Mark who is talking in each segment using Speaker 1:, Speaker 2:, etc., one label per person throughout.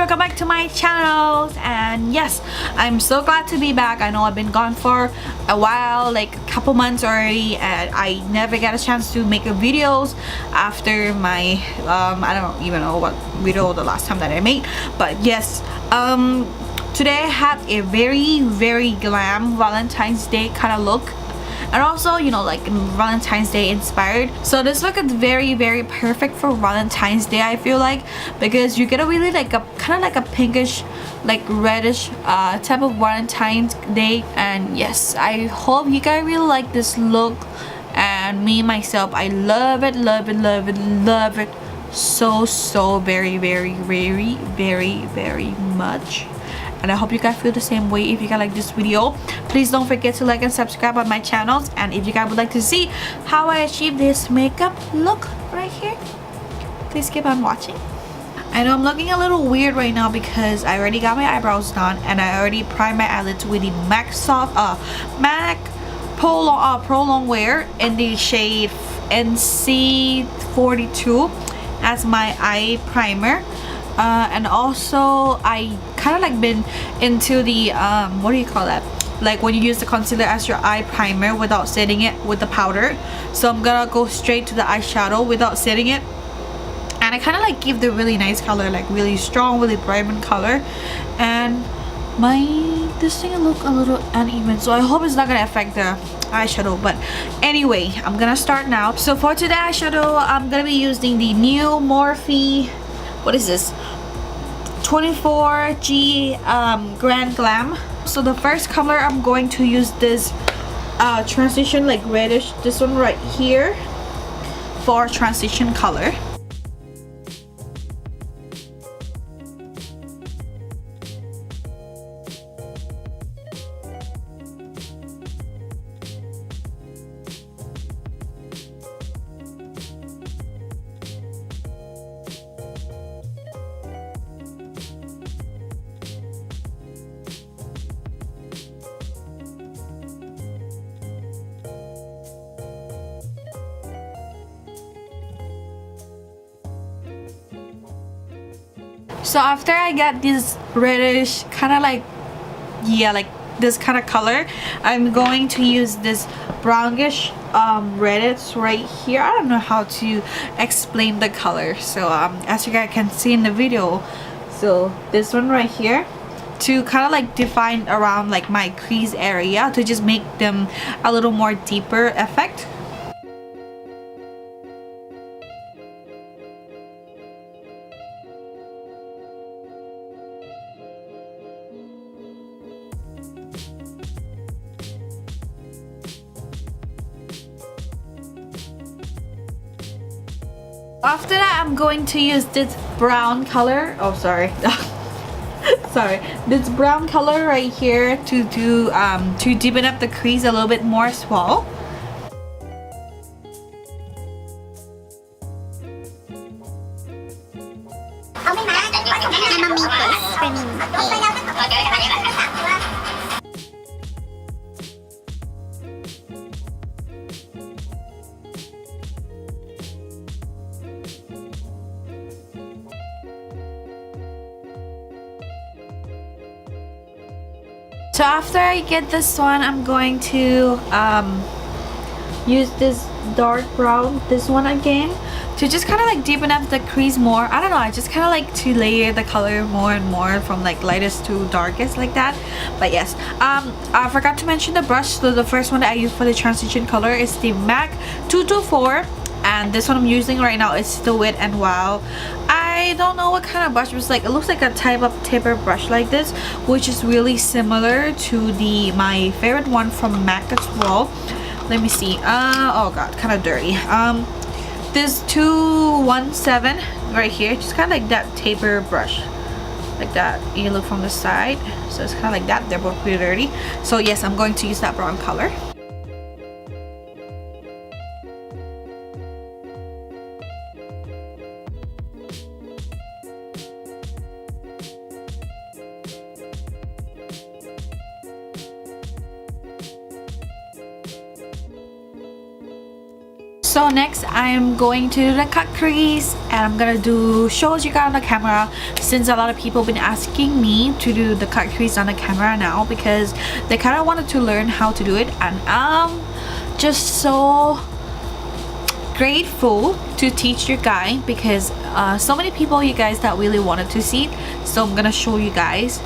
Speaker 1: welcome back to my channel. And yes, I'm so glad to be back. I know I've been gone for a while, like a couple months already, and I never get a chance to make videos after my I don't even know what video the last time that I made. But yes, today I have a very glam Valentine's Day kind of look, and also, you know, like Valentine's Day inspired. So this look is very perfect for Valentine's Day, I feel like, because you get a really like a kind of like a pinkish, like reddish type of Valentine's Day. And yes, I hope you guys really like this look. And me myself, I love it so very much. And I hope you guys feel the same way. If you guys like this video, please don't forget to like and subscribe on my channels. And if you guys would like to see how I achieve this makeup look right here, please keep on watching. I know I'm looking a little weird right now because I already got my eyebrows done and I already primed my eyelids with the MAC Pro Longwear in the shade NC30 as my eye primer. And also I kind of like been into the what do you call that, like when you use the concealer as your eye primer without setting it with the powder. So I'm gonna go straight to the eyeshadow without setting it, and I kind of like give the really nice color, like really strong, really vibrant color. And this thing look a little uneven, so I hope it's not gonna affect the eyeshadow. But anyway, I'm gonna start now. So for today eyeshadow, I'm gonna be using the new Morphe, what is this, 24G Grand Glam. So the first color I'm going to use this transition, like reddish, this one right here for transition color. So after I got this reddish kind of like, yeah, like this kind of color, I'm going to use this brownish reddish right here. I don't know how to explain the color. So as you guys can see in the video, so this one right here, to kind of like define around like my crease area, to just make them a little more deeper effect. After that, I'm going to use this brown color. Oh, sorry. Sorry. This brown color right here to deepen up the crease a little bit more as well. So after I get this one, I'm going to use this dark brown, this one again, to just kind of like deepen up the crease more. I don't know, I just kind of like to layer the color more and more from like lightest to darkest like that. But yes, I forgot to mention the brush. So the first one that I use for the transition color is the MAC 224, and this one I'm using right now is the Wet n Wild. I don't know what kind of brush, but it's like, it looks like a type of taper brush like this, which is really similar to my favorite one from MAC as well. Let me see. Oh god, kind of dirty. This 217 right here, just kind of like that taper brush, like that. You look from the side, so it's kind of like that. They're both pretty dirty. So yes, I'm going to use that brown color. So next I am going to do the cut crease, and I'm gonna show you guys on the camera, since a lot of people have been asking me to do the cut crease on the camera now because they kind of wanted to learn how to do it, and I'm just so grateful to teach you guys because so many people, you guys, that really wanted to see it. So I'm gonna show you guys.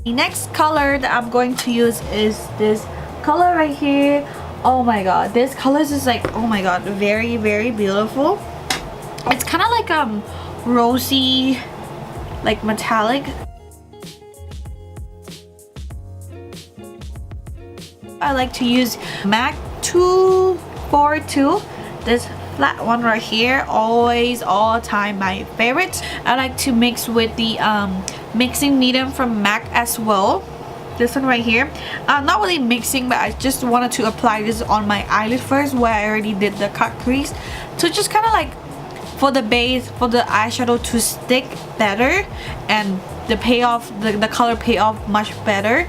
Speaker 1: The next color that I'm going to use is this color right here. Oh my god, this color is like, oh my god, very beautiful. It's kind of like rosy, like metallic. I like to use MAC 242, this flat one right here, always all time my favorite. I like to mix with the mixing medium from MAC as well, this one right here. Not really mixing, but I just wanted to apply this on my eyelid first where I already did the cut crease, to just kind of like for the base, for the eyeshadow to stick better and the payoff, the color payoff much better.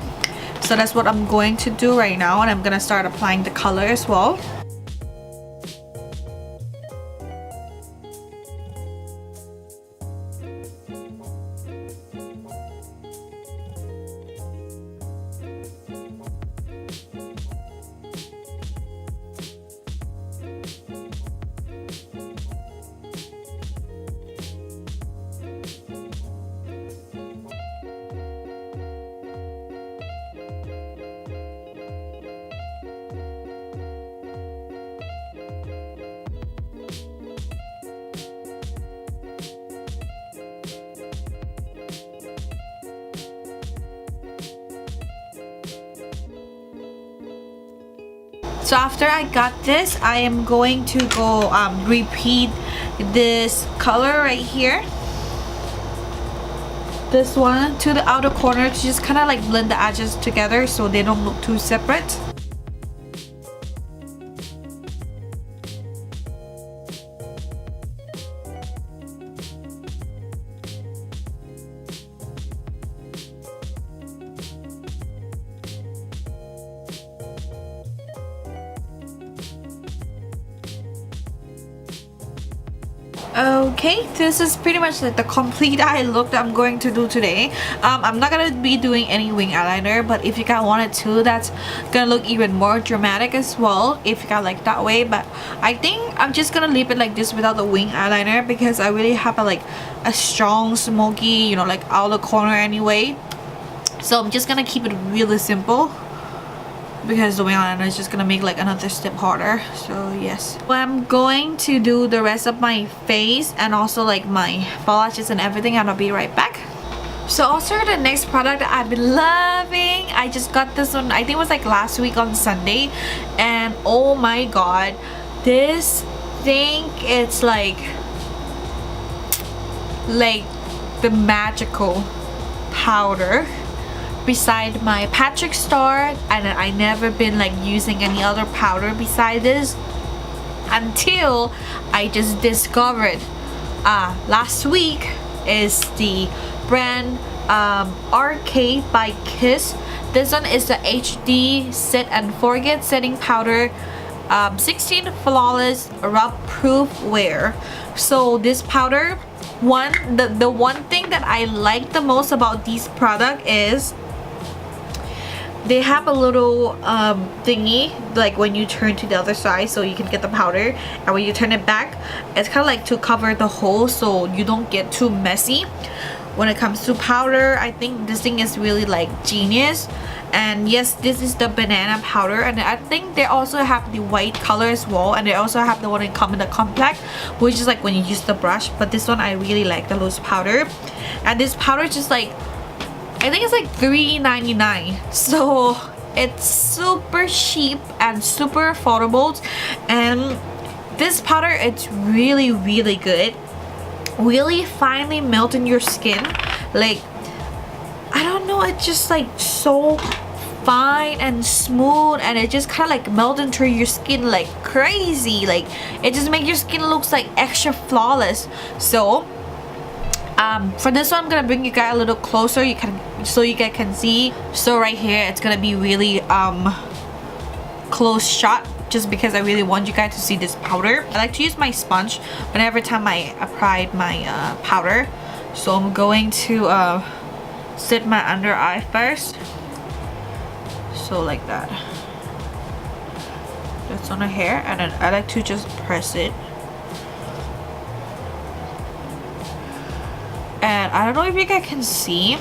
Speaker 1: So that's what I'm going to do right now, and I'm gonna start applying the color as well. So after I got this, I am going to go repeat this color right here, this one, to the outer corner to just kind of like blend the edges together so they don't look too separate. Okay, this is pretty much like the complete eye look that I'm going to do today. I'm not gonna be doing any wing eyeliner, but if you guys wanted to, that's gonna look even more dramatic as well if you guys like that way. But I think I'm just gonna leave it like this without the wing eyeliner because I really have a strong smoky, you know, like outer corner anyway. So I'm just gonna keep it really simple, because the wing eyeliner is just gonna make like another step harder. So yes, well, I'm going to do the rest of my face and also like my lashes and everything, and I'll be right back. So also the next product that I've been loving, I just got this one, I think it was like last week on Sunday, and oh my god, this thing, it's like the magical powder. Beside my Patrick Star, and I never been like using any other powder beside this until I just discovered last week is the brand Arcade by Kiss. This one is the HD Set and Forget setting powder. 16 flawless rub proof wear. So this powder, the one thing that I like the most about these product is they have a little thingy like when you turn to the other side so you can get the powder, and when you turn it back it's kind of like to cover the hole so you don't get too messy. When it comes to powder, I think this thing is really like genius. And yes, this is the banana powder, and I think they also have the white color as well, and they also have the one that comes in the compact, which is like when you use the brush. But this one I really like, the loose powder. And this powder is just like, I think it's like $3.99, so it's super cheap and super affordable. And this powder, it's really good, really finely melt in your skin. Like, I don't know, it's just like so fine and smooth, and it just kind of like melt into your skin like crazy. Like, it just makes your skin looks like extra flawless. So for this one, I'm gonna bring you guys a little closer, so you guys can see. So right here, it's gonna be really close shot, just because I really want you guys to see this powder. I like to use my sponge whenever time I apply my powder. So I'm going to set my under eye first. So like that. That's on the hair, and then I like to just press it. And I don't know if you guys can see,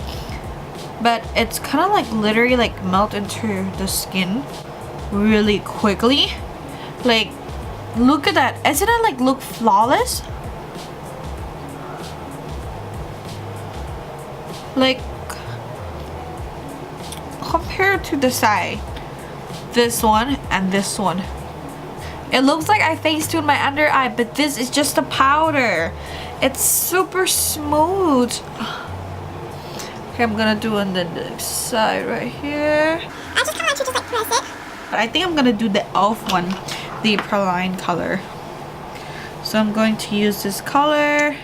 Speaker 1: but it's kind of like literally like melt into the skin really quickly. Like, look at that. Isn't it like look flawless? Like, compared to the side, this one and this one, it looks like I facetuned my under eye, but this is just a powder. It's super smooth. Okay, I'm gonna do on the side right here.
Speaker 2: I just kind of like to just like press it.
Speaker 1: But I think I'm gonna do the e.l.f. one, the praline color. So I'm going to use this color.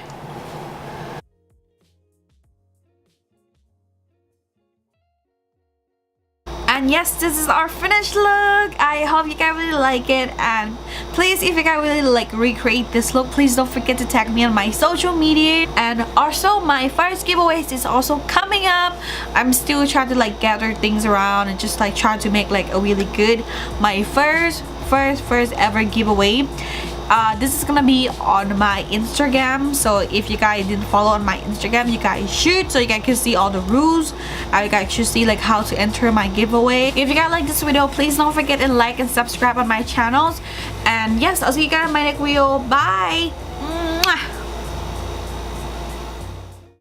Speaker 1: And yes, this is our finished look. I hope you guys really like it, and please, if you guys really like recreate this look, please don't forget to tag me on my social media. And also, my first giveaways is also coming up. I'm still trying to like gather things around and just like try to make like a really good, my first ever giveaway. This is gonna be on my Instagram, so if you guys didn't follow on my Instagram, you guys should, so you guys can see all the rules. You guys should see like how to enter my giveaway. If you guys like this video, please don't forget to like and subscribe on my channels. And yes, I'll see you guys in my next video. Bye. Mwah.